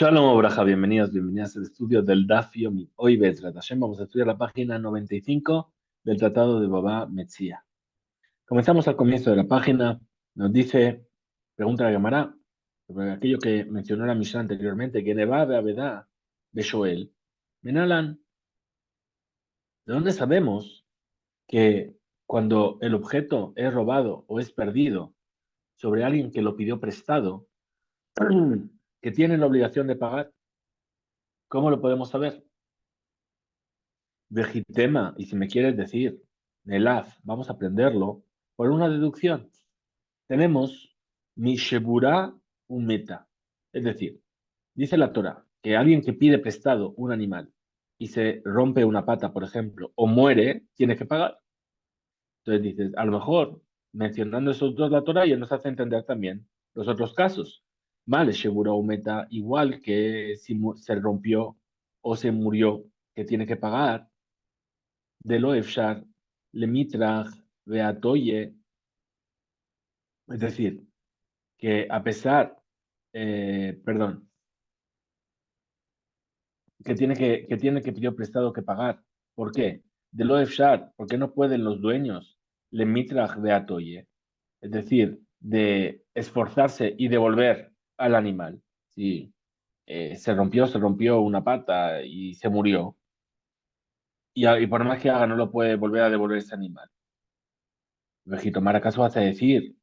Shalom Obraja, bienvenidos, bienvenidas al estudio del Daf Yomi. Hoy, Bezrat Hashem, vamos a estudiar la página 95 del Tratado de Baba Metzia. Comenzamos al comienzo de la página. Nos dice, pregunta la Gemara, sobre aquello que mencionó la Mishnah anteriormente, que Neva Beavedá Beshoel. Menalan, ¿de dónde sabemos que cuando el objeto es robado o es perdido sobre alguien que lo pidió prestado, que tiene la obligación de pagar? ¿Cómo lo podemos saber? Vejitema, y si me quieres decir, Nelaf, vamos a aprenderlo por una deducción. Tenemos Mishebura Umeta. Es decir, dice la Torah que alguien que pide prestado un animal y se rompe una pata, por ejemplo, o muere, tiene que pagar. Entonces dices, a lo mejor, mencionando esos dos la Torah, ya nos hace entender también los otros casos. Vale, Shebura Umeta, igual que si se rompió o se murió, que tiene que pagar de lo efshar, le mitrach, beatoye, es decir, que a pesar, perdón, que tiene que pedir prestado que pagar. ¿Por qué? De lo efshar, porque no pueden los dueños, le mitrach, beatoye, es decir, de esforzarse y devolver al animal. Si se rompió una pata y se murió, y por más que haga, no lo puede volver a devolver ese animal. Vejitomar, ¿acaso vas a decir?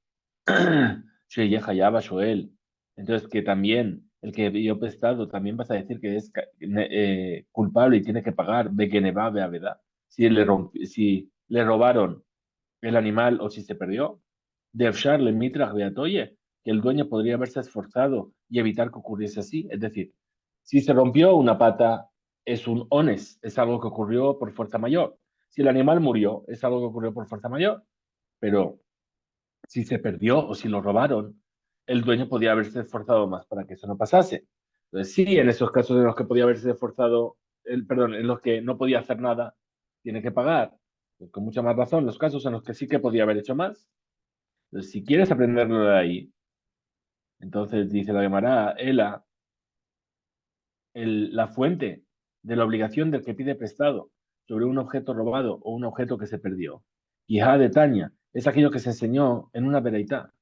Sheye Hayaba Shoel. Entonces, que también el que dio prestado también vas a decir que es culpable y tiene que pagar Begeneva Beavedad. Si le robaron el animal o si se perdió. Defshar le mitrach beatoye, que el dueño podría haberse esforzado y evitar que ocurriese así. Es decir, si se rompió una pata, es un ones, es algo que ocurrió por fuerza mayor. Si el animal murió, es algo que ocurrió por fuerza mayor. Pero si se perdió o si lo robaron, el dueño podía haberse esforzado más para que eso no pasase. Entonces, sí, en esos casos en los que podía haberse esforzado, perdón, en los que no podía hacer nada, tiene que pagar. Pues con mucha más razón, los casos en los que sí que podía haber hecho más. Entonces, si quieres aprenderlo de ahí, entonces dice la Gemara, la fuente de la obligación del que pide prestado sobre un objeto robado o un objeto que se perdió. Y de Tania es aquello que se enseñó en una veraitá.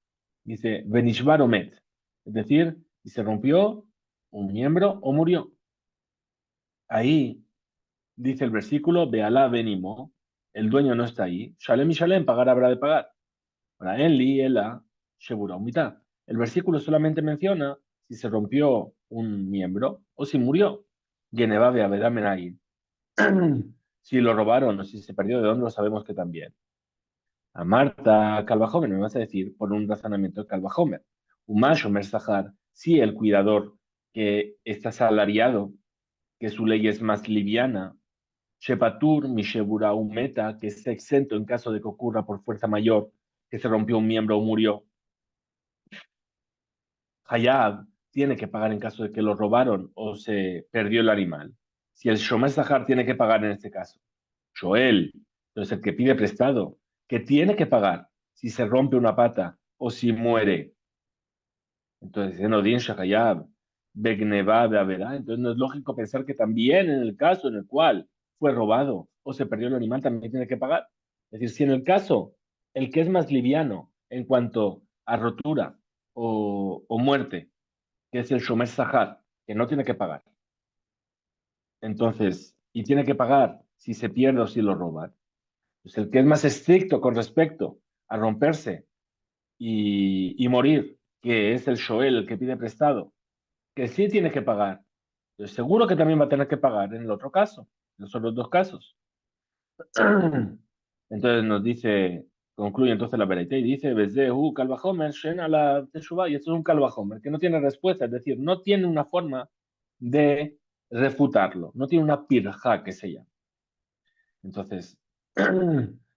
Dice, Benishbar Omet, es decir, si se rompió un miembro o murió. Ahí dice el versículo, Bealá venimo, el dueño no está ahí, Shalem y Shalem, pagar habrá de pagar. Para Enli, Ela, Shebura mitad. El versículo solamente menciona si se rompió un miembro o si murió. Geneva de Avedamenaín. Si lo robaron o si se perdió, ¿de dónde lo sabemos que también? A Marta Calvajomer, me vas a decir, por un razonamiento de Calvajomer. Umash Omer Sahar, si el cuidador que está asalariado, que su ley es más liviana, Shepatur, Mishebura Umeta, que está exento en caso de que ocurra por fuerza mayor, que se rompió un miembro o murió. Hayab tiene que pagar en caso de que lo robaron o se perdió el animal. Si el Shomer Sahar tiene que pagar en este caso, Joel, entonces el que pide prestado, que tiene que pagar si se rompe una pata o si muere. Entonces, en Odin Shahayab, Begneva Beaverá, entonces no es lógico pensar que también en el caso en el cual fue robado o se perdió el animal también tiene que pagar. Es decir, si en el caso, el que es más liviano en cuanto a rotura o muerte, que es el Shomer Sahar, que no tiene que pagar. Entonces, y tiene que pagar si se pierde o si lo roban. Pues el que es más estricto con respecto a romperse y morir, que es el Shoel, el que pide prestado, que sí tiene que pagar. Pues seguro que también va a tener que pagar en el otro caso. No son los dos casos. Entonces nos dice, concluye entonces la verita y dice, Bezehu Kalvahomer, Shena la Teshuvah, y esto es un Kalvahomer que no tiene respuesta, es decir, no tiene una forma de refutarlo, no tiene una pirja que se llama. Entonces,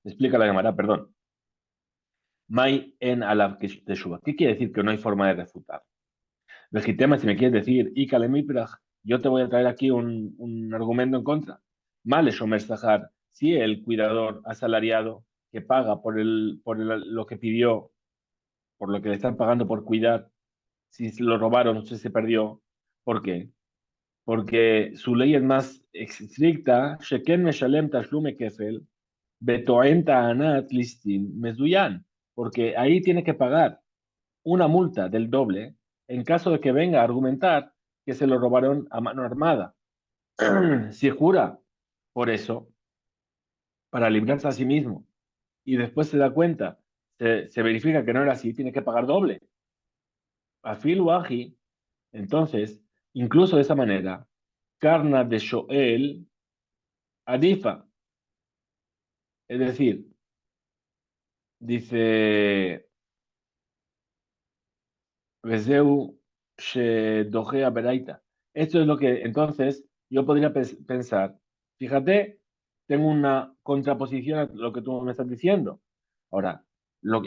explica la Gemara, perdón. Mai en alav Teshuvah. ¿Qué quiere decir que no hay forma de refutar? Legitema, si me quieres decir, y Kalemipraj, yo te voy a traer aquí un argumento en contra. Male Shomer Sahar, si el cuidador asalariado que paga lo que pidió, por lo que le están pagando por cuidar, si se lo robaron o si se perdió, ¿Por qué? Porque su ley es más estricta, Sheken Meshalem Tashlume Kefel, Betoen Ta'anat Listin Mezuyan, porque ahí tiene que pagar una multa del doble en caso de que venga a argumentar que se lo robaron a mano armada. Si jura por eso, para librarse a sí mismo, y después se da cuenta, se verifica que no era así, tiene que pagar doble. Afil Wahi, entonces, incluso de esa manera, Karna de Shoel Adifa, es decir, dice, Vezeu Shedojea Beraita. Esto es lo que entonces yo podría pensar. Fíjate, tengo una contraposición a lo que tú me estás diciendo. Ahora,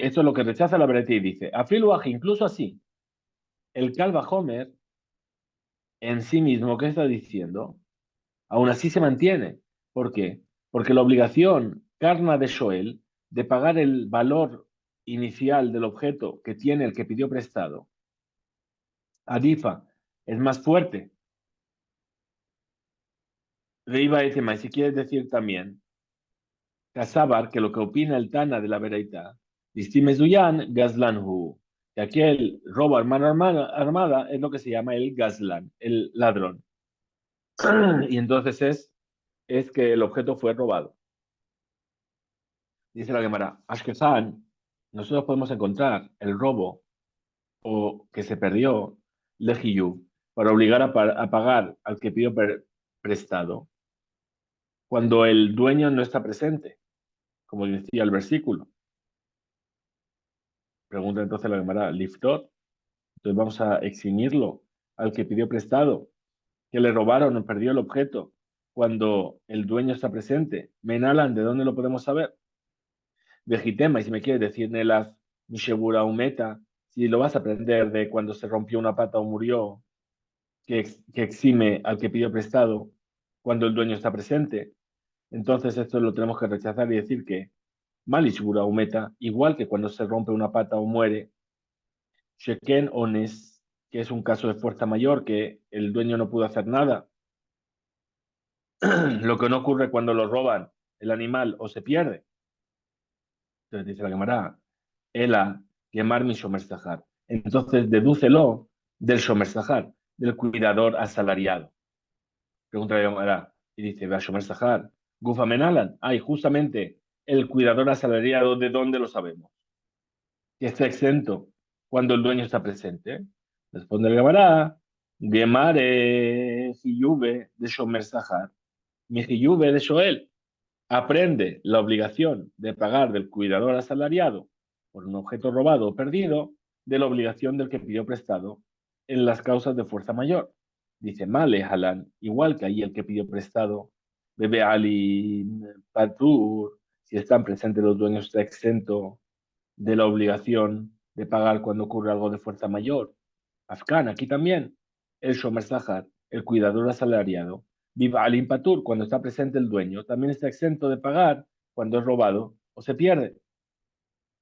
esto es lo que rechaza la Beraita y dice, Afil Wahi, incluso así, el Calva Homer en sí mismo, ¿qué está diciendo? Aún así se mantiene. ¿Por qué? Porque la obligación carna de Shoel de pagar el valor inicial del objeto que tiene el que pidió prestado, Adifa, es más fuerte. Reiva Etema, y si quieres decir también, Kasabar, que lo que opina el Tana de la Bereita, Distime Zuyan, Gazlanhu, que aquel robo armada es lo que se llama el Gazlan, el ladrón. Y entonces es que el objeto fue robado. Dice la Gemara, Ashkezan, nosotros podemos encontrar el robo o que se perdió, Lejiyu, para obligar a pagar al que pidió prestado cuando el dueño no está presente, como decía el versículo. Pregunta entonces la Gemara, Liftot, entonces vamos a eximirlo al que pidió prestado, que le robaron o perdió el objeto cuando el dueño está presente. Menalan, ¿de dónde lo podemos saber? Vejitema, y si me quieres decir Nelas, Mishebura Umeta, si lo vas a aprender de cuando se rompió una pata o murió, que exime al que pidió prestado cuando el dueño está presente, entonces esto lo tenemos que rechazar y decir que Malishbura Umeta, igual que cuando se rompe una pata o muere, Sheken Ones, que es un caso de fuerza mayor, que el dueño no pudo hacer nada, lo que no ocurre cuando lo roban el animal o se pierde. Entonces dice la Gemara, Ela, quemar mi Shomer Sahar. Entonces dedúcelo del Shomer Sahar, del cuidador asalariado. Pregunta la Gemara y dice, ve a Shomer Sahar, Gufa Menalan. Ay, justamente el cuidador asalariado, ¿de dónde lo sabemos? Que está exento cuando el dueño está presente. Responde la Gemara, Gemare Hiyube de Shomer Sahar, mi Hiyube de Shoel. Aprende la obligación de pagar del cuidador asalariado por un objeto robado o perdido de la obligación del que pidió prestado en las causas de fuerza mayor. Dice Male Halan, igual que ahí el que pidió prestado, Bebe Ali Patur, si están presentes los dueños, está exento de la obligación de pagar cuando ocurre algo de fuerza mayor. Afgan, aquí también, el Shomer Sahar, el cuidador asalariado, Viva al Impatur, cuando está presente el dueño, también está exento de pagar cuando es robado o se pierde.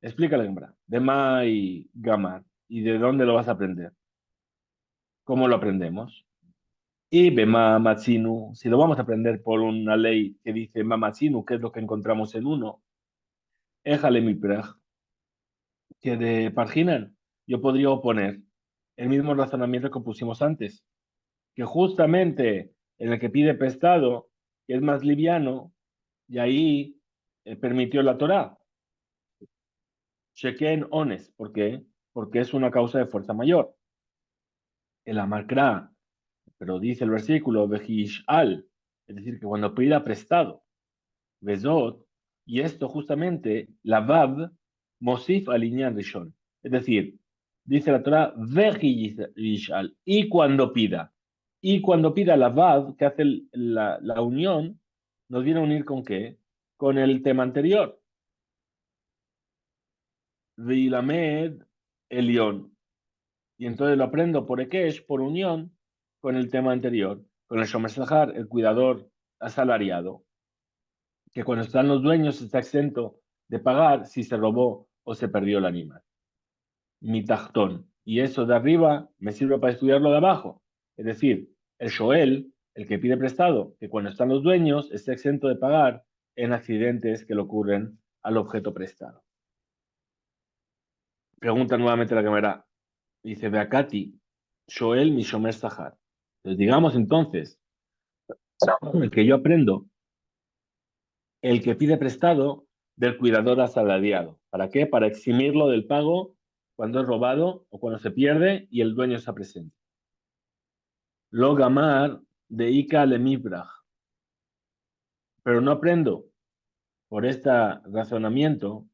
Explícale, Gembra, de Ma y Gamar, y de dónde lo vas a aprender, cómo lo aprendemos. Y Bema Matsinu, si lo vamos a aprender por una ley que dice Mamatsinu, que es lo que encontramos en uno, Éjale mi que de Parginan, yo podría oponer el mismo razonamiento que pusimos antes, que justamente en el que pide prestado, que es más liviano, y ahí permitió la Torá. Sheken ones, ¿por qué? Porque es una causa de fuerza mayor. El amarcra, pero dice el versículo, vejish al, es decir, que cuando pida prestado, vezot, y esto justamente, la vav, mosif alinean rishon. Es decir, dice la Torah, vejish al, y cuando pida la vav, que hace la unión, nos viene a unir con qué? Con el tema anterior. Vilamed Elión. Y entonces lo aprendo por Ekesh, por unión, con el tema anterior, con el Shomer Sahar, el cuidador asalariado, que cuando están los dueños está exento de pagar si se robó o se perdió el animal. Mi tactón. Y eso de arriba me sirve para estudiar lo de abajo. Es decir, el Shoel, el que pide prestado, que cuando están los dueños está exento de pagar en accidentes que le ocurren al objeto prestado. Pregunta nuevamente la cámara. Dice, Beacati, Shoel mi Shomer Sahar. Entonces, digamos entonces, el que yo aprendo, el que pide prestado del cuidador asalariado. ¿Para qué? Para eximirlo del pago cuando es robado o cuando se pierde y el dueño está presente. Lo gamar de Ika le mibrach. Pero no aprendo por este razonamiento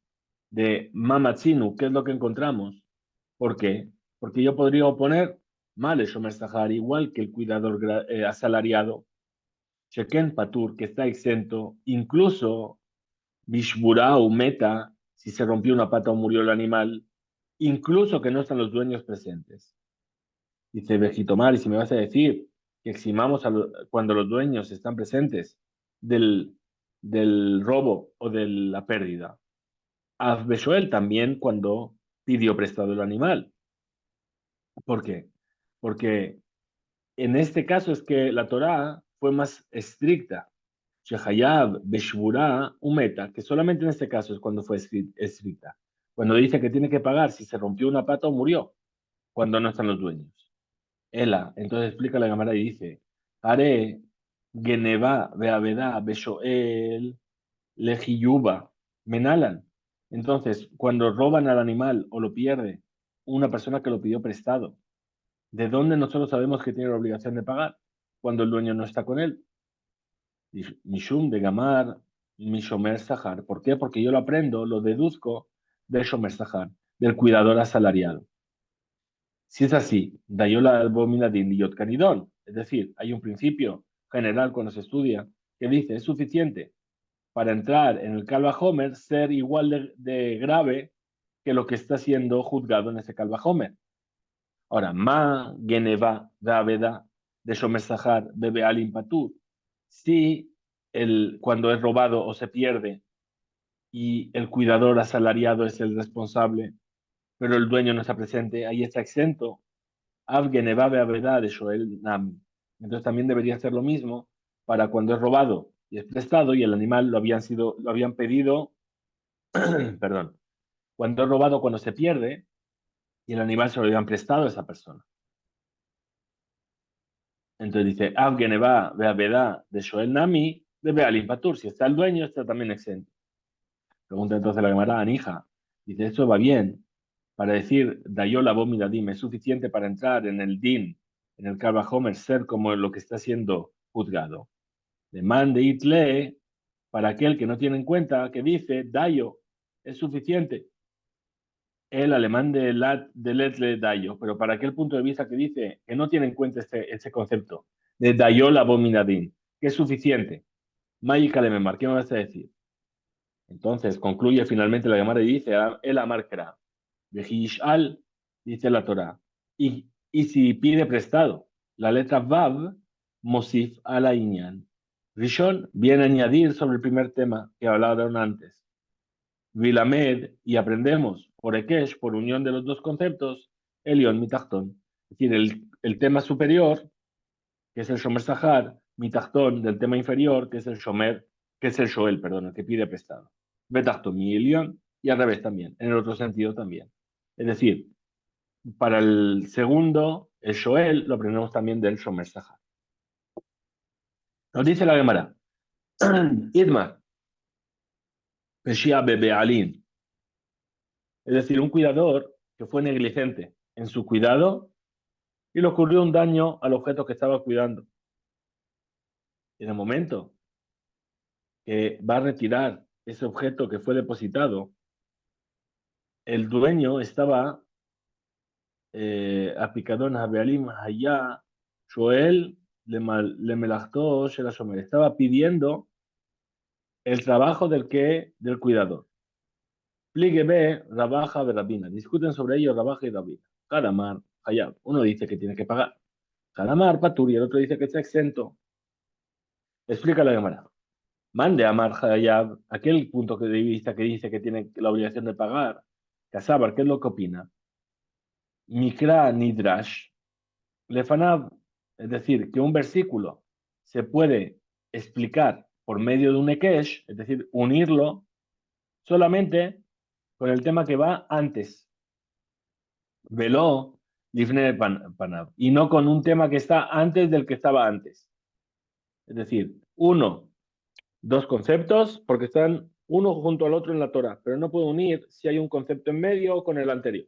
de Mamatzinu, ¿qué es lo que encontramos? ¿Por qué? Porque yo podría oponer mal Shomer Sahar, igual que el cuidador asalariado, Sheken Patur, que está exento, incluso Bishbura o Meta, si se rompió una pata o murió el animal, incluso que no están los dueños presentes. Dice Vejitomar, y si me vas a decir que eximamos cuando los dueños están presentes del, del robo o de la pérdida. Beshoel también cuando pidió prestado el animal. ¿Por qué? Porque en este caso es que la Torá fue más estricta. Shehayab, Beshburá, Umeta, que solamente en este caso es cuando fue estricta. Cuando dice que tiene que pagar si se rompió una pata o murió, cuando no están los dueños. Ela, entonces explica la cámara y dice, Are, Geneva, Beaveda, Beshoel, Lejiyuba, Menalan. Entonces, cuando roban al animal o lo pierde una persona que lo pidió prestado, ¿de dónde nosotros sabemos que tiene la obligación de pagar cuando el dueño no está con él? Mishum de Gamar, Mishomer Sahar. ¿Por qué? Porque yo lo aprendo, lo deduzco del Shomer Sahar, del cuidador asalariado. Si es así, Dayola Albominadin y Yotkanidón, es decir, hay un principio general cuando se estudia que dice es suficiente para entrar en el Kalva Homer ser igual de grave que lo que está siendo juzgado en ese Kalva Homer. Ahora, Ma, Geneva, Daveda, de Shomer Sahar, Bebe Alim Patur. Si cuando es robado o se pierde y el cuidador asalariado es el responsable, pero el dueño no está presente, ahí está exento. Av Geneva, Bebe de Shoel Nami. Entonces también debería hacer lo mismo para cuando es robado y es prestado y el animal lo habían pedido, perdón, cuando es robado, cuando se pierde y el animal se lo habían prestado a esa persona. Entonces dice, Geneva, Beaveda de Shoel Nami, de Bealim Patur. Si está el dueño, está también exento. Pregunta entonces la Gemara, Anija. Dice, esto va bien. Para decir, Dayola Bomidadim, es suficiente para entrar en el Din, en el Kalva Homer, ser como lo que está siendo juzgado. De man de Itle, para aquel que no tiene en cuenta, que dice, Dayo, es suficiente. El alemán de Letle Dayo, pero para aquel punto de vista que dice que no tiene en cuenta este concepto de Dayol Abominadin, que es suficiente. Mágica de Memar, ¿qué me vas a decir? Entonces concluye finalmente la Gemara y dice, el Amarkra, de al dice la Torah, y si pide prestado, la letra Vav, Mosif ala Inyan. Rishon viene a añadir sobre el primer tema que hablaron antes. Vilamed, y aprendemos por Ekesh, por unión de los dos conceptos, Elión Mitachton. Es decir, el tema superior, que es el Shomer Sahar, Mitachton, del tema inferior, que es el Shomer, que es el Shoel, perdón, el que pide prestado. Betachton y Elión, y al revés también, en el otro sentido también. Es decir, para el segundo, el Shoel, lo aprendemos también del Shomer Sahar. Nos dice la Gemara, Idma, Peshia Bebealin, es decir, un cuidador que fue negligente en su cuidado y le ocurrió un daño al objeto que estaba cuidando. En el momento que va a retirar ese objeto que fue depositado, el dueño estaba aplicador Habealim Hayá, Joel le melachto Shel Hashomer. Estaba pidiendo el trabajo del cuidador. Pligue B, Rabaja de Rabina. Discuten sobre ello Rabaja y Rabina. Karamar, Hayab. Uno dice que tiene que pagar. Karamar, Patur, y el otro dice que está exento. Explica la Gemara. Mande a Amar Hayab, aquel punto de vista que dice que tiene la obligación de pagar. Casabar, ¿qué es lo que opina? Mikra Nidrash, Lefanab, Es decir, que un versículo se puede explicar por medio de un ekesh, es decir, unirlo solamente con el tema que va antes. Veló, lifne panav. Y no con un tema que está antes del que estaba antes. Es decir, dos conceptos, porque están uno junto al otro en la Torah, pero no puedo unir si hay un concepto en medio con el anterior.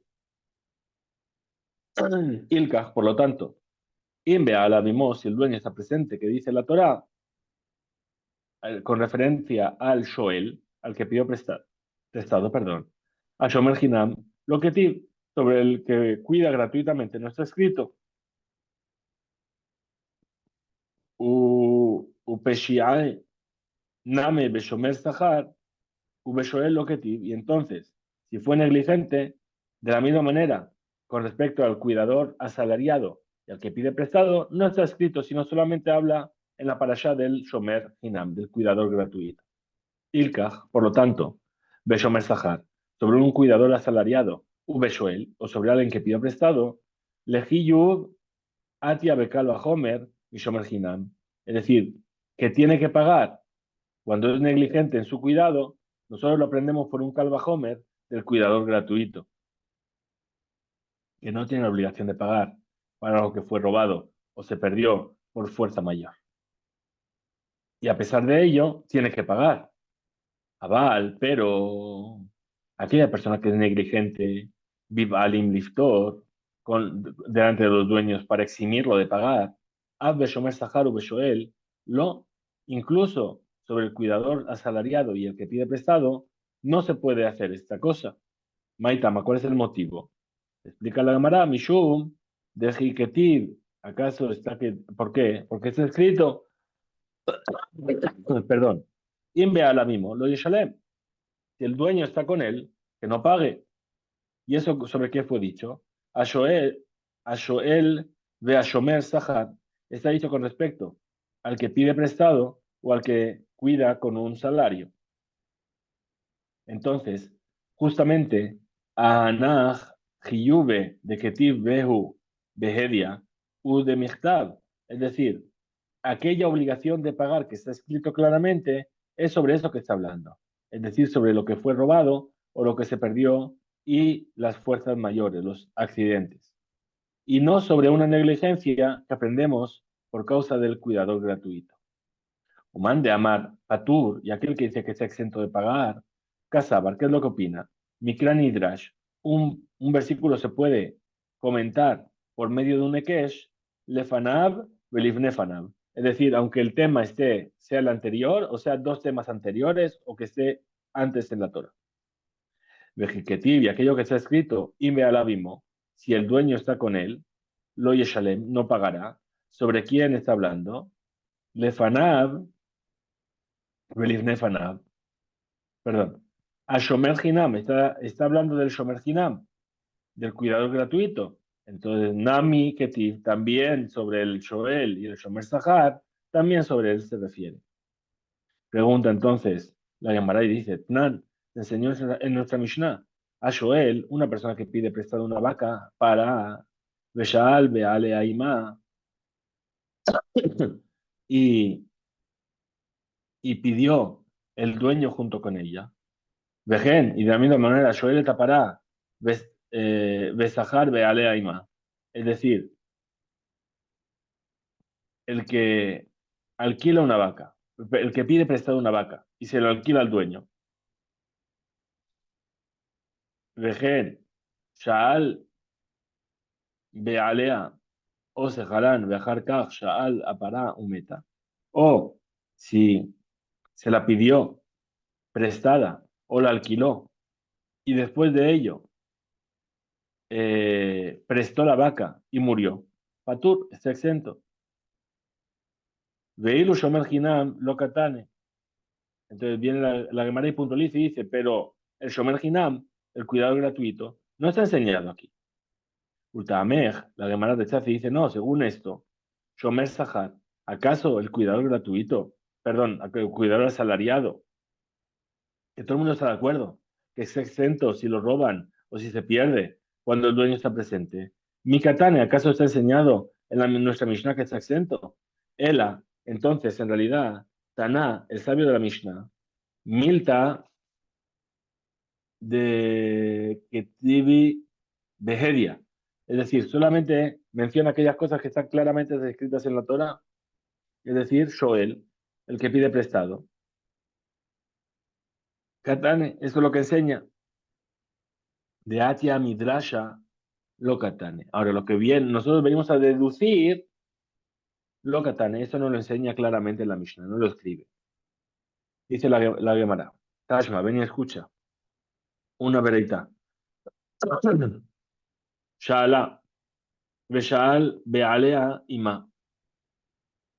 Ilkach, por lo tanto, Inbe a la si el dueño está presente, que dice la Torah, con referencia al Shoel, al que pidió prestado, perdón, a Shomer Hinam, lo que sobre el que cuida gratuitamente, no está escrito. Upeshiae Name Beshomer Sahar, Ubeshoel lo que y entonces, si fue negligente, de la misma manera, con respecto al cuidador asalariado y al que pide prestado, no está escrito, sino solamente habla en la parashá del Shomer Hinam, del cuidador gratuito. Ilkach, por lo tanto, Beshomer Sahar, sobre un cuidador asalariado, Ubeshoel, o sobre alguien que pidió prestado, Lejiyub Atia Bekal Homer y Shomer Hinam. Es decir, que tiene que pagar cuando es negligente en su cuidado, nosotros lo aprendemos por un Calva Homer del cuidador gratuito, que no tiene la obligación de pagar para lo que fue robado o se perdió por fuerza mayor. Y a pesar de ello, tiene que pagar. Aval, pero aquella persona que es negligente, viva alim liftor, delante de los dueños para eximirlo de pagar, Ab Beshomer Sahar u Beshoel, lo, incluso sobre el cuidador asalariado y el que pide prestado, no se puede hacer esta cosa. Maitama, ¿cuál es el motivo? Explica la Gemara, Mishum, de Hiketiv, ¿acaso está que, por qué? Porque está escrito, perdón, Inbe a la mismo, lo Yeshalem. Si el dueño está con él, que no pague. ¿Y eso sobre qué fue dicho? A Shoel ve a Shomer Sahar, está dicho con respecto al que pide prestado o al que cuida con un salario. Entonces, justamente, a Anach Hiyube de Ketiv Behu Behedia U de Michtav, es decir, aquella obligación de pagar que está escrito claramente, es sobre eso que está hablando. Es decir, sobre lo que fue robado o lo que se perdió y las fuerzas mayores, los accidentes. Y no sobre una negligencia que aprendemos por causa del cuidador gratuito. Humán de Amar, Patur, y aquel que dice que está exento de pagar, Casabar, ¿qué es lo que opina? Mikran Hidrash, un versículo se puede comentar por medio de un Ekesh, Lefanab, Belifnefanab. Es decir, aunque el tema sea el anterior, o sea, dos temas anteriores, o que esté antes en la Torah. Vejiquetiv, y aquello que está escrito, Ime alabimo, si el dueño está con él, lo Yeshalem no pagará. ¿Sobre quién está hablando? Lefanab, Belifnefanab. Perdón. A Shomer Hinam, está hablando del Shomer Hinam, del cuidador gratuito. Entonces, Nami Ketiv, también sobre el Shoel y el Shomer Sahar, también sobre él se refiere. Pregunta entonces, la Gemara y dice, Tnan, enseñó en nuestra Mishnah, a Shoel, una persona que pide prestado una vaca para Beshaal, Beale, Aima, y, y pidió el dueño junto con ella. Vejen, y de la misma manera, Shoel tapará, Besahar, Beale, Aima. Es decir, el que alquila una vaca, el que pide prestado una vaca y se lo alquila al dueño. Vejen, Shaal, Bealea, o Sejarán, Bejar Kaj, Shaal, Apará, Umeta. O si se la pidió prestada o la alquiló y después de ello prestó la vaca y murió. Patur está exento. Veilu Shomer Hinam lo katane. Entonces viene la Gemara y puntualiza y dice, pero el Shomer Hinam, el cuidado gratuito, no está enseñado aquí. Ultamej, la Gemara de Chazi dice, no, según esto, Shomer Sahar, ¿acaso el cuidador gratuito, perdón, el cuidador asalariado, que todo el mundo está de acuerdo, que es exento si lo roban o si se pierde cuando el dueño está presente? Mi katane, ¿acaso está enseñado en nuestra Mishnah que está exento. Ela, entonces, en realidad, Taná, el sabio de la Mishnah, Milta de Ketibi Behedia. Es decir, solamente menciona aquellas cosas que están claramente descritas en la Torah, es decir, Shoel, el que pide prestado. Katane, eso es lo que enseña. De Atia Midrasha, lo Katane. Ahora, lo que bien, nosotros venimos a deducir lo Katane, eso no lo enseña claramente en la Mishnah, no lo escribe. Dice la Gemara. Tashma, ven y escucha. Una vereita. Shala, Veshal, Bealea, Ima.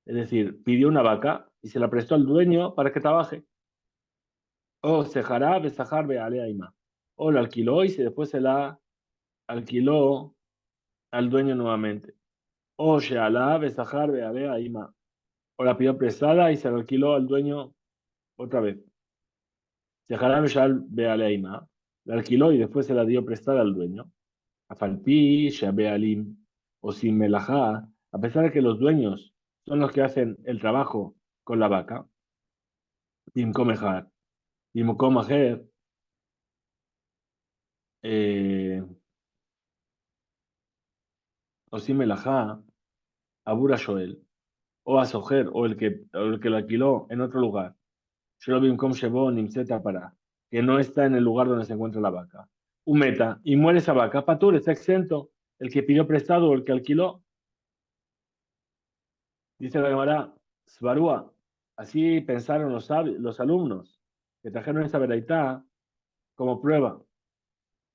Es decir, pidió una vaca y se la prestó al dueño para que trabaje. O Sejará, Besajar, Bealea, Ima. O la alquiló y después se la alquiló al dueño nuevamente. O Shealá, Besajar, Bealea, Ima. O la pidió prestada y se la alquiló al dueño otra vez. Sejará, Beshal, Bealea, Ima. La alquiló y después se la dio prestada al dueño. Afalpi, Shabealim, o sin melajá, a pesar de que los dueños son los que hacen el trabajo con la vaca, Bimcomejar, Bimcomajer, o sin melajá, Abura Shoel, o a Sojer, o el que lo alquiló en otro lugar, Shelo Bimcom Shebo, Nimseta para, que no está en el lugar donde se encuentra la vaca. Meta y muere esa vaca, Patur está exento, el que pidió prestado o el que alquiló. Dice la Gemara, Svarúa, así pensaron los alumnos que trajeron esta veraitá como prueba.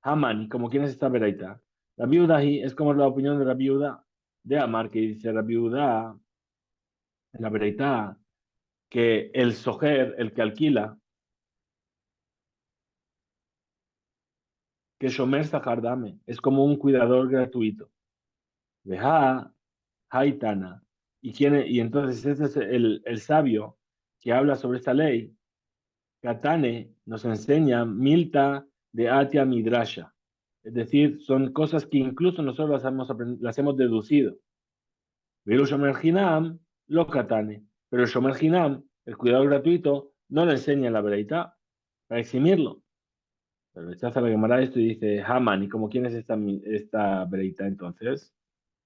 Haman, como quién es esta veraitá. La viuda es como la opinión de la viuda de Amar, que dice la viuda en la veraitá, que el sojer, el que alquila, que Shomer Sahardame, es como un cuidador gratuito. Veja, Haitana. Y entonces este es el sabio que habla sobre esta ley. Katane nos enseña Milta de Atia Midrasha. Es decir, son cosas que incluso nosotros las hemos deducido. Pero Shomer Hinam, lo Katane. Pero Shomer Hinam, el cuidado gratuito, no lo enseña en la vereita para eximirlo. Pero rechaza la Gemara esto y dice, Haman, ¿y como quién es esta vereita entonces?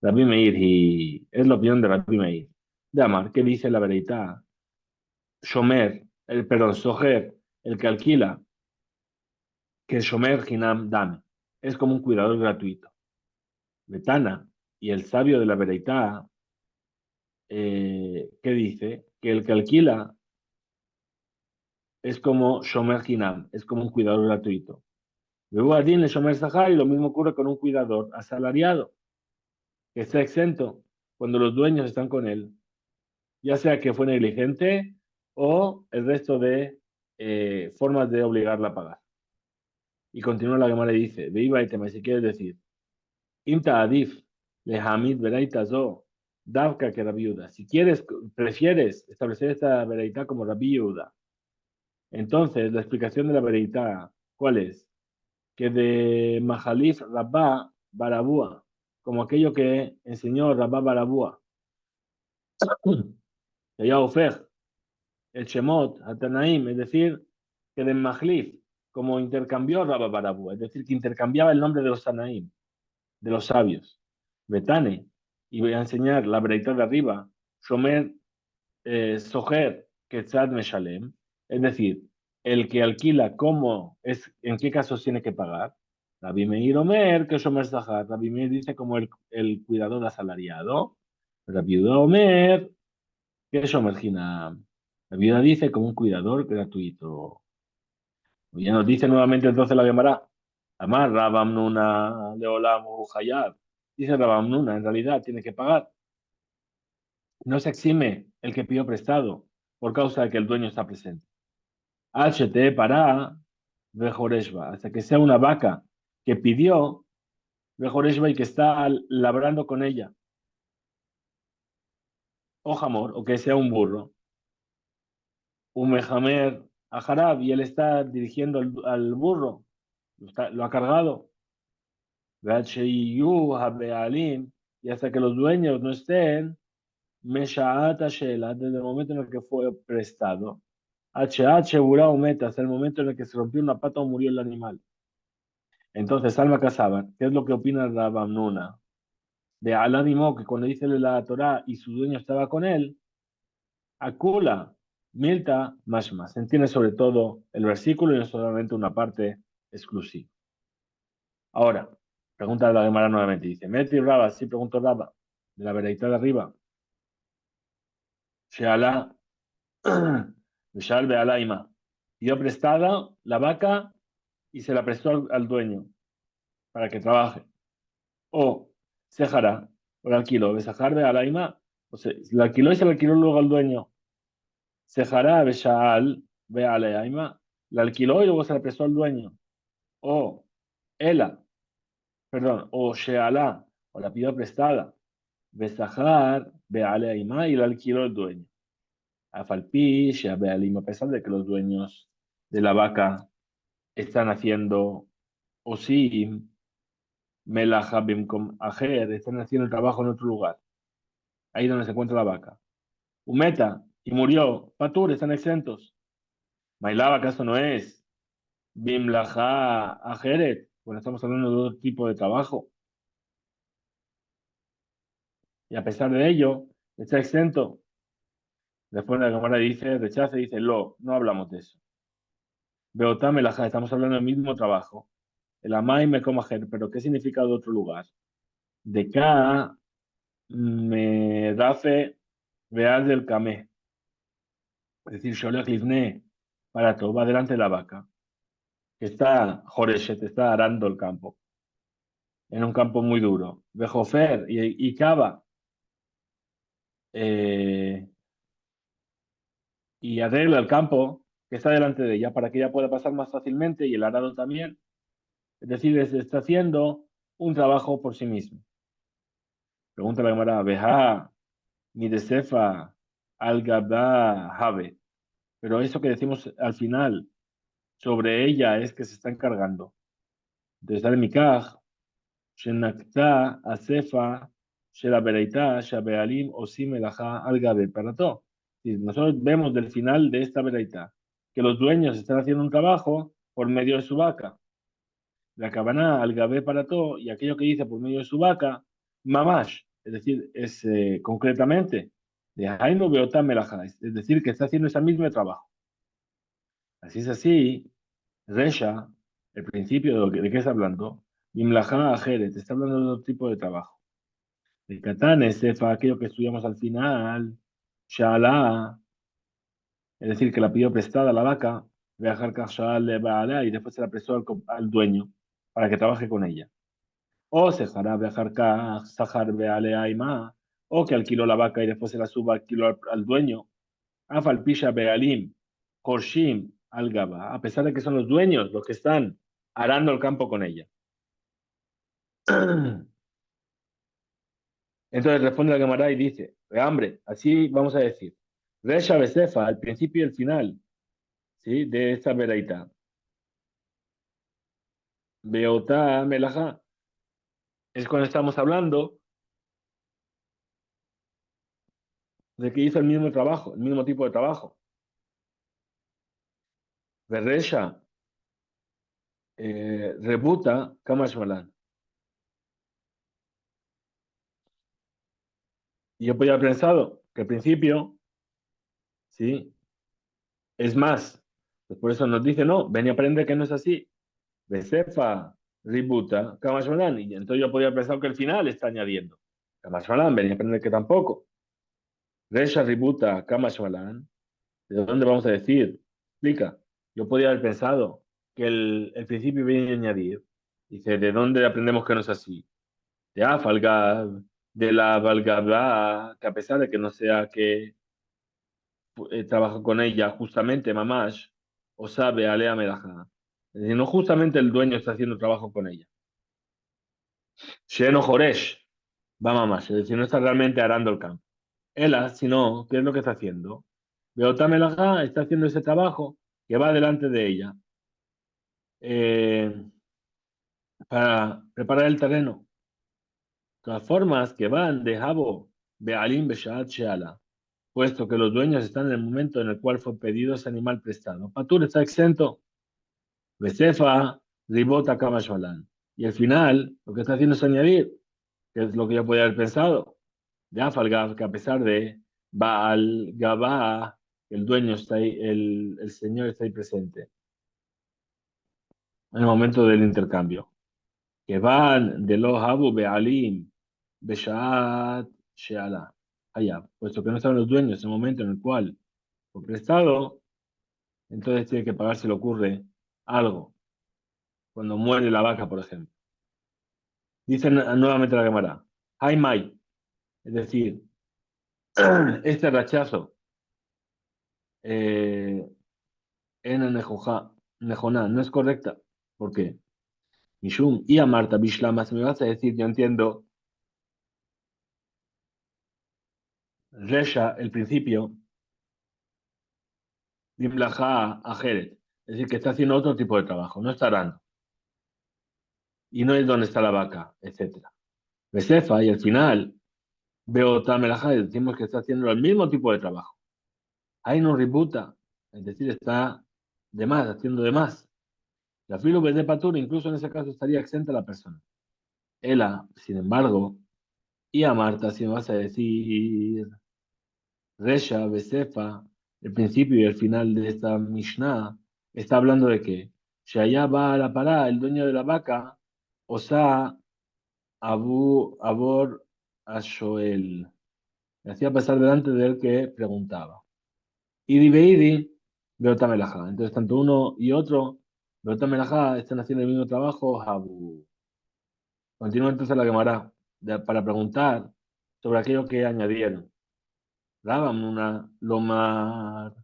Rabbi Meir, y es la opinión de Rabbi Meir. De Amar, ¿qué dice la vereita? Shomer, perdón, Soher, el que alquila, que Shomer Hinam Dame, es como un cuidador gratuito. Betana y el sabio de la Bereitá, ¿qué dice? Que el que alquila es como Shomer Hinam, es como un cuidador gratuito. Luego Adin le Shomer Sahar y lo mismo ocurre con un cuidador asalariado, que está exento cuando los dueños están con él, ya sea que fue negligente o el resto de formas de obligarla a pagar. Y continúa la Gemara y dice, Veiva y tema, si quieres decir, Imta Adif, Lehamid Beraita Zo, Davka que Rabbi Yehuda. Si quieres, prefieres establecer esta Beraita como Rabbi Yehuda. Entonces, la explicación de la Beraita, ¿cuál es? Que de Mahalif Rabba Barabúa, como aquello que enseñó Rabba Barabúa, que ya Ofer, el Shemot, Hatanaim, es decir, que de Mahalif, como intercambió Rabba Barabúa, es decir, que intercambiaba el nombre de los Tanaim, de los sabios. Betane, y voy a enseñar la breita de arriba, Shomer Soher Ketzad Meshalem, es decir, el que alquila, ¿cómo es, en qué casos tiene que pagar? Rabbi Meir Omer, que Shomer Zahar. Rabbi Meir dice como el cuidador asalariado. Rabbi Yehuda Omer, que Shomer Hinam. Rabbi Yehuda dice como un cuidador gratuito. Y ya nos dice nuevamente entonces la Gemara. Amar Rabam Nuna Leolam Hayab. Dice Rabam Nuna, en realidad tiene que pagar. No se exime el que pidió prestado por causa de que el dueño está presente. HT para Vejoreshba, hasta que sea una vaca que pidió Vejoreshba y que está labrando con ella. O jamor, o que sea un burro. Un mejamer a Jarab y él está dirigiendo al burro. Lo ha cargado. Y y hasta que los dueños no estén, Meshaat Shela, desde el momento en el que fue prestado, HH Burao Meta, hasta el momento en el que se rompió una pata o murió el animal. Entonces, Alma Casaban, ¿qué es lo que opina Rabamnuna? De Aladimo, que cuando dice la Torah y su dueño estaba con él, Akula, Milta, Mashma. Se entiende sobre todo el versículo y no solamente una parte exclusiva. Ahora, pregunta la Gemara nuevamente. Dice, Meti Raba, sí preguntó Raba, de la veredita de arriba. Sheala, Shal Bealaima. Dio prestada la vaca y se la prestó al dueño para que trabaje. O Sejara, o la alquiló, Besajar Bealaima, o sea, la alquiló y se la alquiló luego al dueño. Sejara Beshaal Bealaima, la alquiló y luego se la prestó al dueño. O Ela, perdón, o Sheala, o la pidió prestada. Besahar Bealaima y la alquiló el dueño. Afalpi, Sheabealim, a pesar de que los dueños de la vaca están haciendo Osim, Melaha Bimkom Ajer, están haciendo el trabajo en otro lugar, ahí donde se encuentra la vaca. Umeta, y murió, Patur, están exentos. Mailaba, ¿acaso no es? Bimlaha Ajeret, bueno, estamos hablando de otro tipo de trabajo. Y a pesar de ello, está exento. Después la cámara dice, rechaza y dice, no hablamos de eso. Beotame Melaha, estamos hablando del mismo trabajo. El Amai me comajer, pero ¿qué significa de otro lugar? De Ka me dafe real del camé. Es decir, Sholech Livne, para todo, va delante de la vaca, que está Joreshet, está arando el campo, en un campo muy duro. Bejofer y cava, eh, y arregla el campo que está delante de ella para que ella pueda pasar más fácilmente y el arado también. Es decir, está haciendo un trabajo por sí mismo. Pregunta la Gemara, Beja, mi de Sefa, al Gabá, Habe. Pero eso que decimos al final sobre ella es que se está encargando. Entonces, al Mikaj, Shenakta, Asefa, Shelabereita, Shabealim, Osim, Elaja, Algabe, para todo. Y nosotros vemos del final de esta Bereita que los dueños están haciendo un trabajo por medio de su vaca. La cabana, Algabe, para todo, y aquello que dice por medio de su vaca, Mamash, es decir, es concretamente, de Hainu Beotam Melaja, es decir, que está haciendo ese mismo trabajo. Así es así, Resha, el principio de qué está hablando, Imlaha Ajeret, está hablando de otro tipo de trabajo. El Katane, Sefa, aquello que estudiamos al final, Shala, es decir, que la pidió prestada a la vaca, Beajar Kashal Baala, y después se la prestó al dueño para que trabaje con ella. O Sejara Beajar Sahar Beale Aima, o que alquiló la vaca y después se la suba alquiló al dueño. Afalpisha Bealim, Korshim, Algaba, a pesar de que son los dueños los que están arando el campo con ella. Entonces responde la Gemara y dice, hambre, así vamos a decir, Resha Besefa, al principio y el final, ¿sí? De esta veraita. Beotá Melajá, es cuando estamos hablando de que hizo el mismo trabajo, el mismo tipo de trabajo. Beresha, Rebuta, Kamashmalan. Y yo podía haber pensado que al principio, ¿sí? Es más, pues por eso nos dice, no, ven y aprende que no es así. Besefa, Ributa, Kamashmalan. Y entonces yo podía pensar que el final está añadiendo. Kamashmalan, ven y aprende que tampoco. Resha, Ributa, Kamashmalan. ¿De dónde vamos a decir? Explica. Yo podía haber pensado que el principio viene a añadir. Dice, ¿de dónde aprendemos que no es así? De Afalgab, de la Valgabra, que a pesar de que no sea que trabaja con ella justamente Mamash, o sabe Alea Melaja. Es decir, no justamente el dueño está haciendo trabajo con ella. Sheno Joresh, va Mamash, es decir, no está realmente arando el campo. Ella, sino, ¿qué es lo que está haciendo? Beota Melaja está haciendo ese trabajo que va delante de ella eh, para preparar el terreno. Todas formas que van de Jabo, Bealim, Beshaat, Sheala, puesto que los dueños están en el momento en el cual fue pedido ese animal prestado. Patur está exento. Besefa, Ribota, Kamasholan. Y al final, lo que está haciendo es añadir, que es lo que yo podía haber pensado, de Afalgav, que a pesar de Baal Gabá, el dueño está ahí, el señor está ahí presente en el momento del intercambio. Que van de los Habu Bealim, Beshaat, Sheala. Allá, puesto que no estaban los dueños en el momento en el cual fue prestado, entonces tiene que pagar si le ocurre algo, cuando muere la vaca, por ejemplo. Dice nuevamente la Gemara, Mai, es decir, este rechazo en el Nejoná no es correcta. ¿Por qué? Mishum y a Marta Bishlama, si me vas a decir, yo entiendo, Resha, el principio, Bimlaja Ajeret, es decir, que está haciendo otro tipo de trabajo, no está arando, y no es donde está la vaca, etcétera. Besefa, y al final, veo Tamelaja, y decimos que está haciendo el mismo tipo de trabajo. Ahí no ributa, es decir, está de más, haciendo de más. La filo de patur, incluso en ese caso estaría exenta la persona. Ella, sin embargo, y a Marta, si me vas a decir Resha, Besefa, el principio y el final de esta Mishnah, está hablando de que si allá va a la pará, el dueño de la vaca, Osa Abor Ashoel, le hacía pasar delante de él que preguntaba. Idi Beidi, Beotamelajá. Entonces, tanto uno y otro, Beotamelajá, están haciendo el mismo trabajo, Habu. Continúa entonces la Gemara para preguntar sobre aquello que añadieron. Rabamuna Lomar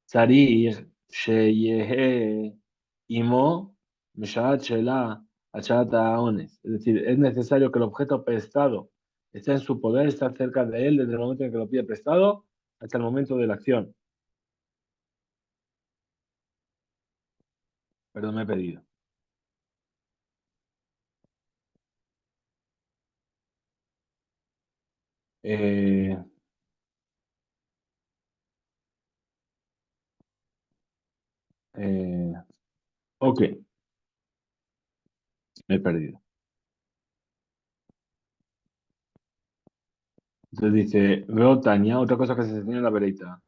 Tzarich Sheyehe Imo Meshat Shela Achat Aones. Es decir, es necesario que el objeto prestado esté en su poder, esté cerca de él desde el momento en que lo pide prestado hasta el momento de la acción. Perdón, me he pedido. Eh, eh, ok, me he perdido. Entonces dice, veo Tania, otra cosa que se enseña en la vereita.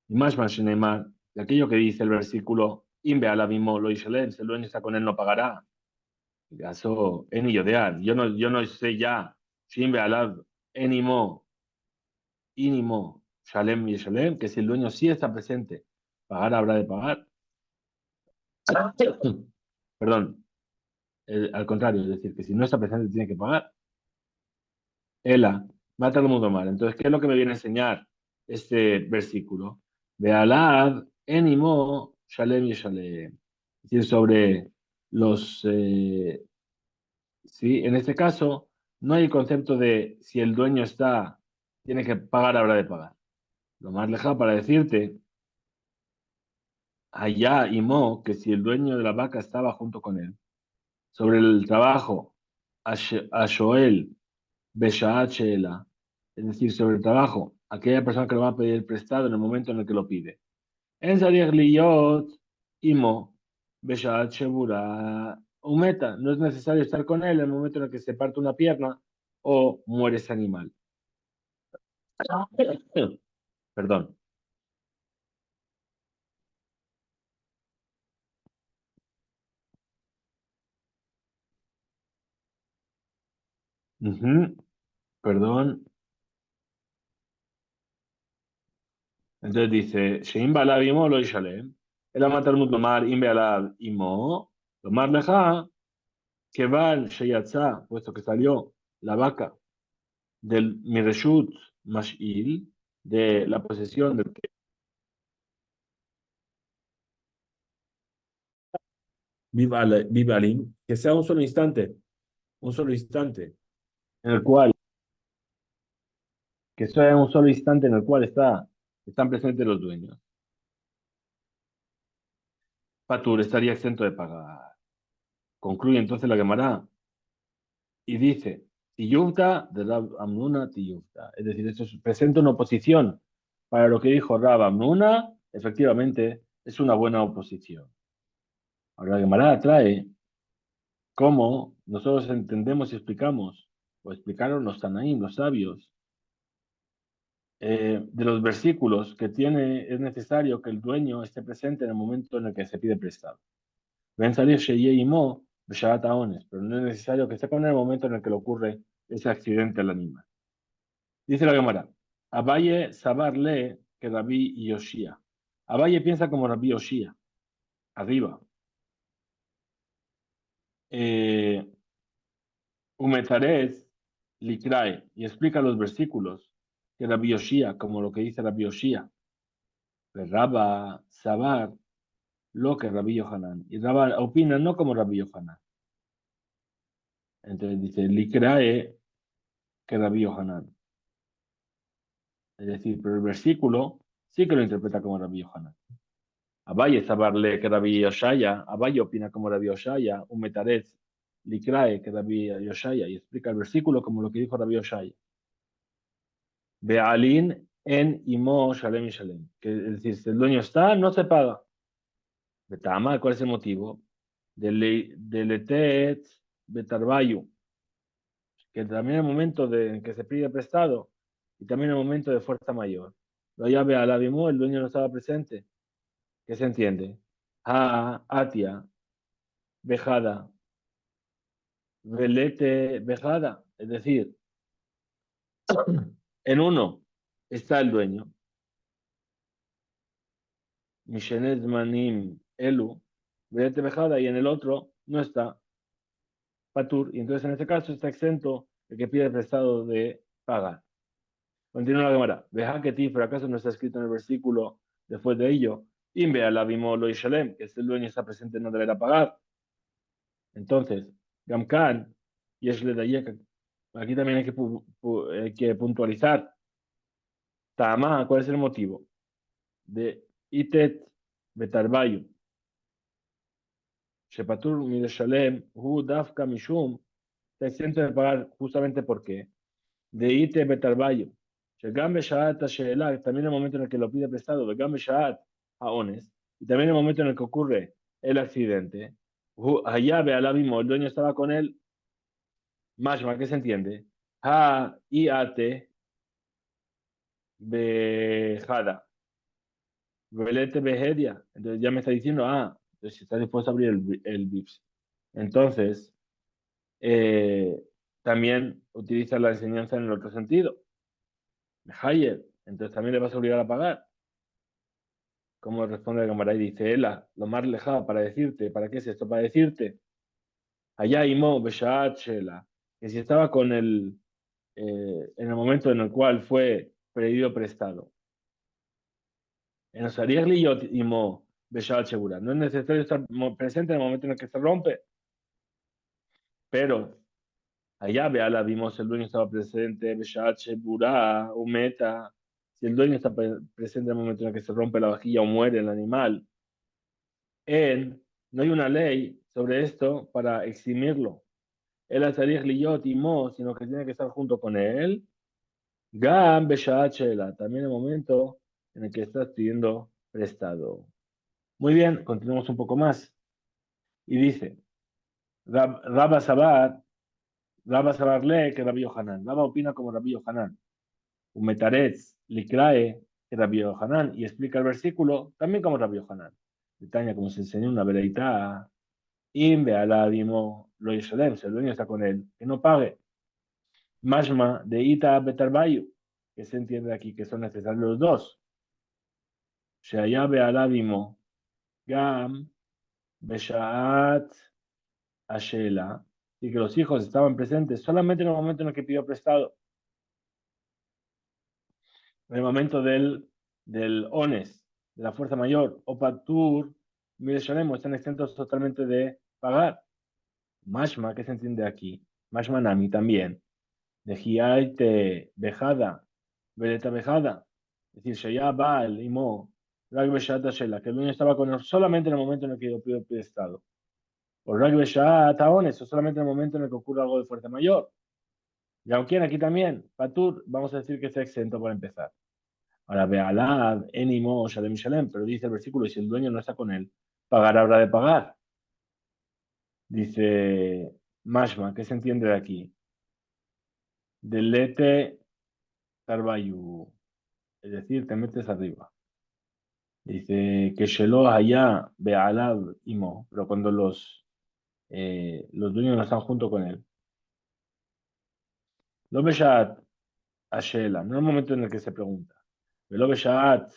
Y más Shenemar, de aquello que dice el versículo, Inbe alabimo lo ishelem, si el dueño está con él no pagará. Eso, eni yodear. Yo no sé ya, Inbe alab, enimo, inimo, shalem y shalem, que si el dueño sí está presente, pagar habrá de pagar. Perdón, al contrario, es decir, que si no está presente tiene que pagar. Ela, mata al mundo mal. Entonces, ¿qué es lo que me viene a enseñar este versículo? De Alad, Enimo, Shalem y Shalem. Es decir, sobre los, sí, en este caso, no hay el concepto de si el dueño está, tiene que pagar, habrá de pagar. Lo más lejano para decirte, allá y Mo, que si el dueño de la vaca estaba junto con él, sobre el trabajo, a Shoel, Beshaat Sheela, es decir, sobre el trabajo, aquella persona que lo va a pedir prestado en el momento en el que lo pide. En Zariach Liyot, Imo, Beshaat Shebura, Umeta, no es necesario estar con él en el momento en el que se parte una pierna o muere ese animal. Perdón. Ujú, perdón. Entonces dice, Sheim Balab Imo lo Ishalem, el amatar mutomar Im Balab Imo, lo más leja, que van Sheyatza, puesto que salió la vaca del Mireshut Mash'il, de la posesión del Vivalim, que sea un solo instante, en el cual, que sea un solo instante en el cual están presentes los dueños. Patur estaría exento de pagar. Concluye entonces la Gemara y dice, Tiyufta de Rab Amnuna Tiyufta. Es decir, esto presenta una oposición para lo que dijo Rab Amnuna, efectivamente es una buena oposición. Ahora la Gemara trae cómo nosotros entendemos y explicamos, o explicaron los Tanaín, los sabios, de los versículos que es necesario que el dueño esté presente en el momento en el que se pide prestado. Ven salir Sheye y Mo, Besharat Aones, pero no es necesario que esté con el momento en el que le ocurre ese accidente al animal. Dice la Gemara, Abaye Sabar lee que Rabí Yoshia. Abaye piensa como Rabí Yoshia, arriba. Eh, Umetarez Likrae, y explica los versículos que Rabí Yoshia, como lo que dice Rabí Yoshia. Rabba Sabar, lo que Rabí Yohanan. Y Rabba opina no como Rabí Yohanan. Entonces dice, Likrae que Rabí Yohanan. Es decir, pero el versículo sí que lo interpreta como Rabí Yohanan. Abaye sabarle que Rabí Yoshaya, Abaye opina como Rabí Yoshaya, un metarez, likrae que Rabí Yoshaya, y explica el versículo como lo que dijo Rabí Yoshaya. Bealin en imo shalem y shalem. Que, es decir, si el dueño está, no se paga. Betama, ¿cuál es el motivo? Deletet betarbayu, que también el momento en que se pide prestado y también el momento de fuerza mayor. Lo llave al abimú, el dueño no estaba presente. ¿Qué se entiende? Atia, vejada, velete, vejada. Es decir, en uno está el dueño, Mishenez manim elu, velete, vejada, y en el otro no está patur. Y entonces en este caso está exento el que pide prestado de pagar. Continúa la cámara. Veja que ti, por acaso no está escrito en el versículo después de ello. Inve al abimo lo ishalem, que si el dueño está presente no deberá pagar. Entonces, Gamkan, y es aquí también hay que puntualizar. Tama, ¿cuál es el motivo? De Itet Betarbayu. Shepatur Mideshalem, Hu Dafka Mishum, está exento de pagar justamente porque de Itet Betarbayu. Shegam Beshaat Sheela, también el momento en el que lo pide prestado, Begam Beshaat Haones, y también el momento en el que ocurre el accidente. Allá ve al abimo, el dueño estaba con él. Mashma, ¿qué se entiende? Ha y ate bejada. Velete behedia. Entonces ya me está diciendo, entonces está dispuesto a abrir el VIPS. Entonces, eh, también utiliza la enseñanza en el otro sentido. Hayer. Entonces también le vas a obligar a pagar. Como responde el camarada y dice, Ela, lo más lejano para decirte, ¿para qué es esto? Para decirte, allá imo beshaat shela, que si estaba con en el momento en el cual fue pedido prestado. En los Ariel y Mo Beshaat Segura. No es necesario estar presente en el momento en el que se rompe, pero allá la vimos, el dueño estaba presente, Beshaat Segura, Umeta. Si el dueño está presente en el momento en el que se rompe la vajilla o muere el animal, no hay una ley sobre esto para eximirlo. El Azarich Liyot y Mo, sino que tiene que estar junto con él. Gam Beshaat Shela, también el momento en el que estás pidiendo prestado. Muy bien, continuamos un poco más. Y dice, Rabba Sabar, Rabba Sabar lee que Rabbi Yohanan. Rabba opina como Rabbi Yohanan. Umetaretz Likrae que Rabbi Yohanan. Y explica el versículo también como Rabbi Yohanan. Bretaña, como se enseñó una vereita, Imbe aladimo lo yishalem, si el dueño está con él, que no pague. Mashma de Ita Betarbayu, que se entiende aquí que son necesarios los dos. Shaya Bealadimo Gam Beshaat Ashela, y que los hijos estaban presentes solamente en el momento en el que pidió prestado, en el momento del ones, de la fuerza mayor, o patur, Mireshalem, están exentos totalmente de pagar. Mashma, ¿qué se entiende aquí? Mashma Nami también. De Giaite Bejada, Veleta Bejada. Es decir, Shaya Baal, Imo, Rag Beshat Ashela, que el dueño estaba con él solamente en el momento en el que yo pido prestado. O Rag Beshat Taones, o solamente en el momento en el que ocurre algo de fuerza mayor. Y aunque aquí también, Patur, vamos a decir que está exento para empezar. Ahora, Bealad, Enimo, Shalem, Shalem, pero dice el versículo, y si el dueño no está con él, pagar habrá de pagar. Dice Mashma, ¿qué se entiende de aquí? Delete Tarbayu, es decir, te metes arriba. Dice que Shelo allá Bealad Imo, pero cuando los dueños no están junto con él. Lo Beshat Ashela, no en el momento en el que se pregunta. Lo Beshat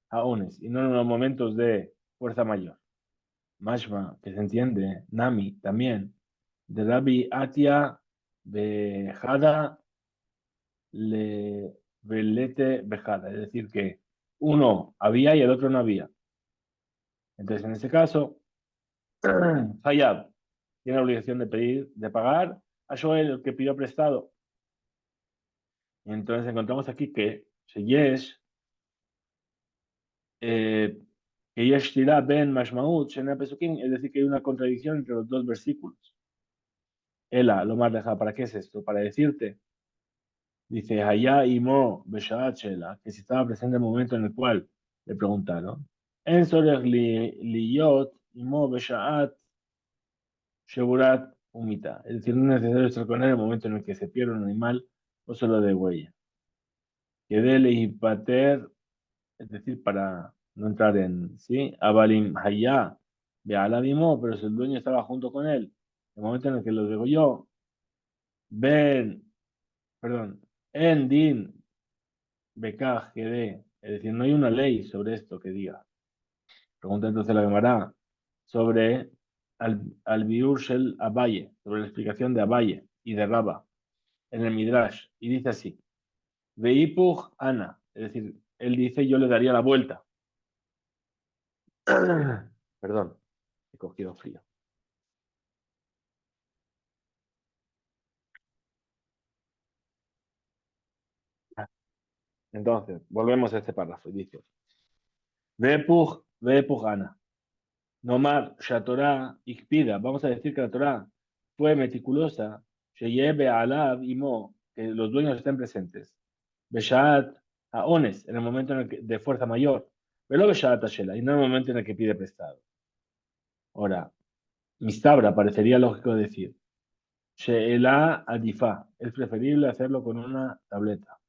Haones, y no en los momentos de fuerza mayor. Mashma, que se entiende, Nami también, de Rabbi Atia Bejada le Velete Bejada, es decir, que uno había y el otro no había. Entonces, en este caso, Hayab tiene la obligación de pedir, de pagar a Joel, el que pidió prestado. Y entonces encontramos aquí que Sheyesh, eh, que Yesh Tira Ben Mashmaut, Shena Pesukim, es decir, que hay una contradicción entre los dos versículos. Ela, lo más dejado, ¿para qué es esto? Para decirte, dice, Hayá Imo Beshaat Shela, que si estaba presente el momento en el cual le preguntaron, En Sorech Liyot Imo Beshaat Sheburat Umita, es decir, no es necesario estar con él en el momento en el que se pierde un animal o solo de huella. Que dele y pater, es decir, para no entrar en, ¿sí? Abalim Hayá, Bealadimo, pero si el dueño estaba junto con él, el momento en el que lo degolló, Ben, perdón, En Din, Bekaj, que de, es decir, no hay una ley sobre esto que diga. Pregunta entonces la Gemara sobre al Biur Shel Abaye, sobre la explicación de Abaye y de Raba en el Midrash, y dice así, Veipuj Ana, es decir, él dice yo le daría la vuelta. Perdón, he cogido frío. Entonces, volvemos a este párrafo y dice, Veipuj Ana, Nomar Shatorá Ikpida, vamos a decir que la Torá fue meticulosa, se lleve a Alab y Mo, que los dueños estén presentes. Beshat Aones, en el momento en el que, de fuerza mayor. Pero Beshat Ashela, y no en el momento en el que pide prestado. Ahora, Mistabra parecería lógico decir, Sheela Adifa, es preferible hacerlo con una tableta.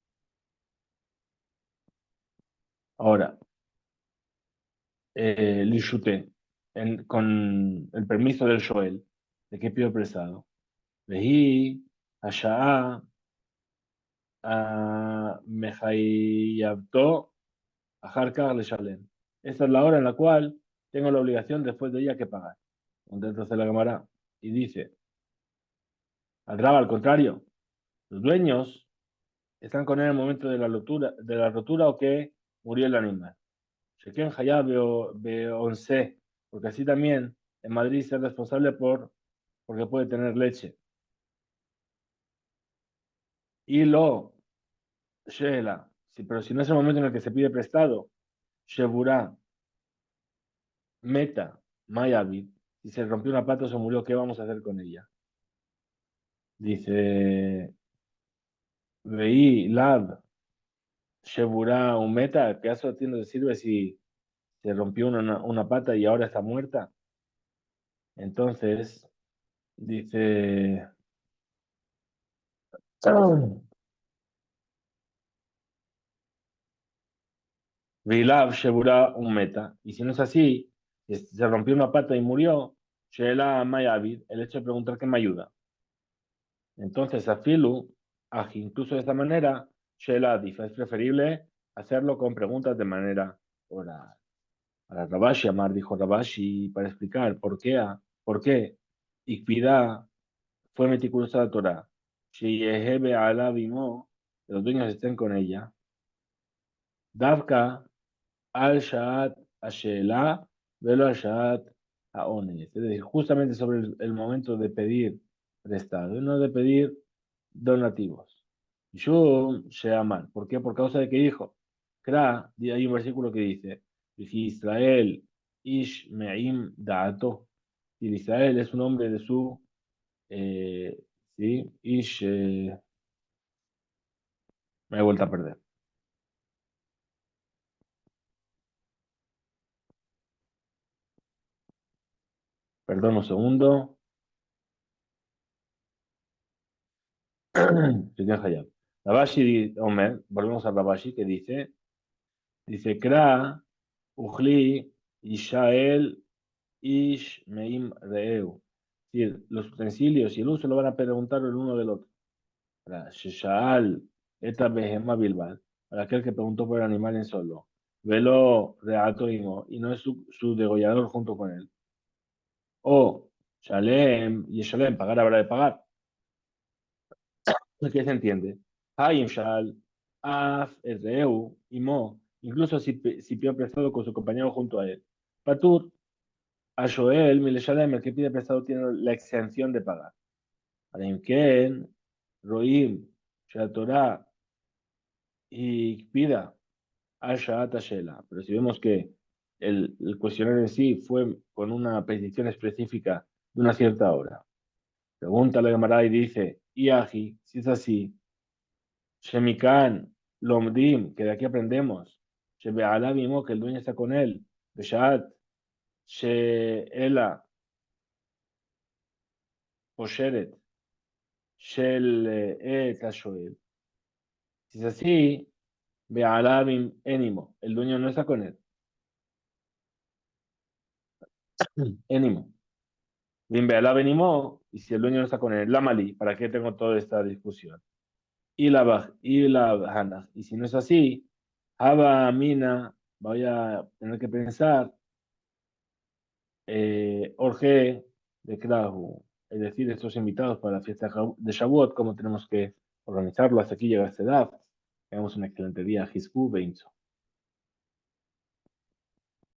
Ahora, Lishute, con el permiso del Shoel, de que pido prestado. Vehi, Asha'a, Mejayabto, Ajarka, Le Shalem. Esta es la hora en la cual tengo la obligación después de ella que pagar. Entonces la cámara y dice, al contrario, los dueños están con él en el momento de la rotura o que murió el animal. Sheken Hayab Once, porque así también en Madrid ser responsable porque puede tener leche. Y lo, Shela, sí, pero si no es el momento en el que se pide prestado, Sheburá, Meta, Mayavid, si se rompió una pata o se murió, ¿qué vamos a hacer con ella? Dice, veí, Lab, Sheburá, un Meta, ¿qué aso tiene sirve si se rompió una pata y ahora está muerta? Entonces, dice, Vilab, Sheburá, un Meta. Y si no es así, si se rompió una pata y murió, Shela, Mayavid, el hecho de preguntar qué me ayuda. Entonces, a Filu, incluso de esta manera, Shela dice, es preferible hacerlo con preguntas de manera oral. Para Rabashi, Amar dijo Rabashi, para explicar por qué Ikpida fue meticulosa la Torah. Si Yehebe Ala Bimo, que los dueños estén con ella. Davka al Shaat Ashela, velo al Shaat Aones. Es decir, justamente sobre el momento de pedir prestado y no de pedir donativos. Yo Sheamar. ¿Por qué? Por causa de que dijo. Kra, hay un versículo que dice, si Israel Ish Me'im Da'ato. Y Israel es un hombre de su, eh, ¿sí? Ish, Me he vuelto a perder. Perdón un segundo. Señor Hayab. Rabashi Omer, volvemos a Rabashi, que dice, Kra, Ujli, Ishael, Ish, Meim, Reu. Es decir, los utensilios y el uso lo van a preguntar el uno del otro. Para Sheshal, Eta Behema Bilbal, para aquel que preguntó por el animal en solo. Velo Reato y no es su degollador junto con él. O Shalem, y Shalem, pagar habrá de pagar. ¿Qué se entiende? Hayim Shal, Af, Ezreu, y Mo, incluso si pidió prestado con su compañero junto a él. Patur, a Shoel, Mileshalem, el que pide prestado tiene la exención de pagar. Arim Ken, Roim, Torah y pida Asha Tashela. Pero si vemos que el cuestionario en sí fue con una petición específica de una cierta hora. Pregunta la Gemara y dice, Iaji, si es así, Shemikan, Lomdim, que de aquí aprendemos, Shebe'ala vimos que el dueño está con él, Beshat, She'ela, Posheret, Shel Tashoel. Si es así, Be'ala Enimo, el dueño no está con él, Enimo. Bien, Be'ala Benimo, y si el dueño no está con él, Lamali, ¿para qué tengo toda esta discusión? Y la Hanach. Y si no es así, Haba Mina, voy a tener que pensar Orge de Krahu, es decir, estos invitados para la fiesta de Shavuot, cómo tenemos que organizarlo. Hasta aquí llega esta edad. Tenemos un excelente día. Hizbu Beinzo.